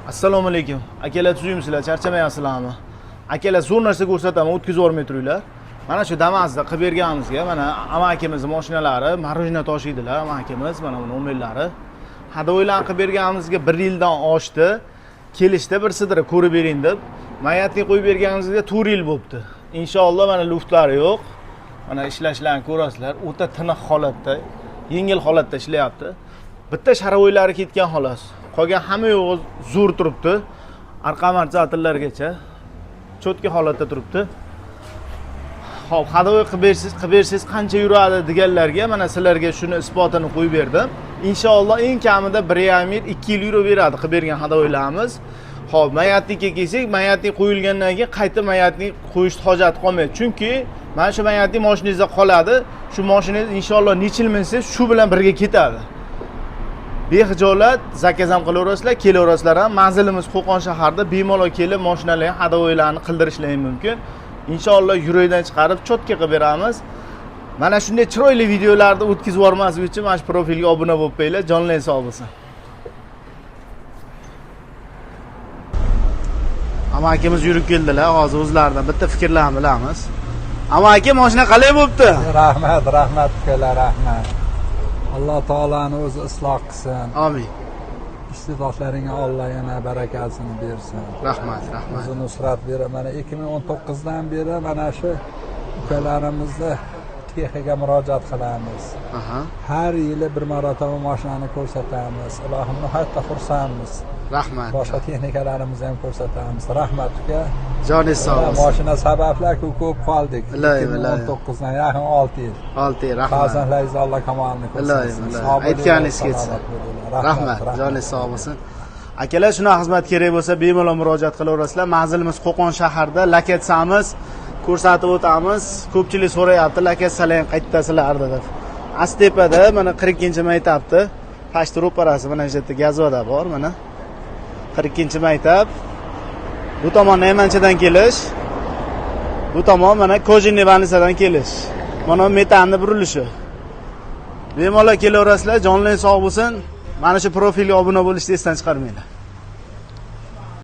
Assalomu alaykum. Akalar tuzyapsizlar, charchamayapsizlarmi? Akalar zo'r narsa ko'rsataman, o'tkazib yubormay turinglar. Mana shu Damas'da qilib berganimizga, mana amakimizning mashinalari, marujna toshiydilar, amakimiz, mana bu nomerlari. Hadoylarni qilib berganimizga 1 yildan oshdi. Kelishda bir sidira ko'rib bering deb, mayatni qo'yib berganimizga 4 yil bo'libdi. Inshaalloh mana luftlari yo'q. Mana ishlashlarini ko'rasizlar, o'ta tiniq holatda, yengil holatda ishlayapti. Bitta sharovoylari ketgan xolos. Qolgan hamma yo'g'i zo'r turibdi. Arqa marjatillargacha cho'tki holatda turibdi. Xo'p, hadovoy qilib bersiz qancha yuradi deganlarga mana sizlarga shuni isbotini qo'yib berdim. Inshaalloh eng kamida 1,5 yil, 2 yil yurib beradi qilib bergan hadovoylarimiz. Xo'p, mayatlikka kelsak, mayatlik qo'yilgandan keyin qayta mayatlik qo'yishni hojati qolmaydi. Chunki mana shu mayatlik mashinangizda qoladi. Shu mashinangiz inshaalloh nechil minsiz shu bilan birga ketadi. Behijolat zakaz ham qilaverasizlar, kelaverasizlar ham. Manzilimiz Qo'qon shaharda, bemalol kelib mashinalarni, hadovoylarni qildirishlaring mumkin. Inshaalloh yurakdan chiqarib cho'tka qilib beramiz. Mana shunday chiroyli videolarni o'tkazib yubormaslik uchun mana shu profilga obuna bo'lib qo'yinglar, jonlaring sog' bo'lsin. Amakimiz yurib keldilar, hozir o'zlaridan bitta fikrlarni bilamiz. Amaki, mashina qalay bo'libdi? Rahmat, ukalar, rahmat. Alloh taolani o'zi isloh qilsin. Amin. Iste'dodlaringga Alloh yana barakasini bersin. Rahmat. O'zi nusrat berib, mana 2019 dan beri mana shu ukalarimizni texnikaga murojaat qilamiz. Har yili bir marotaba mashinani ko'rsatamiz. Ilohim nihoyatda xursandmiz. Rahmat. Boshqa texnikalarimizni ham ko'rsatamiz. Rahmat uka. Joningiz sog' bo'lsin. Mashina sabablar ko'p qoldik. 2019 dan yaqin 6 yil. 6 yil, rahmat. Farzandlaringiz Alloh kamolini ko'rsasin. Aytganingiz ketsin. Rahmat. Joningiz sog' bo'lsin. Akalar, shuna xizmat kerak bo'lsa bemalol murojaat qilaverasizlar. Manzilimiz Qo'qon shaharda, lakatsamiz, ko'rsatib o'tamiz. Ko'pchilik so'rayapti, lakatsalar qaytasizlarda deb. Astepada mana 42-maktabda, pashti ro'parasi mana shu yerda gazvoda bor, mana 42-maktab. Bu tomon Naymanchadan kelish. Bu tomon mana Kojinniy Vanisadan kelish. Mana metanni burilishi. Bemalol kelaverasizlar, jonlaring sog' bo'lsin. Mana shu profilga obuna bo'lishni esdan chiqarmanglar.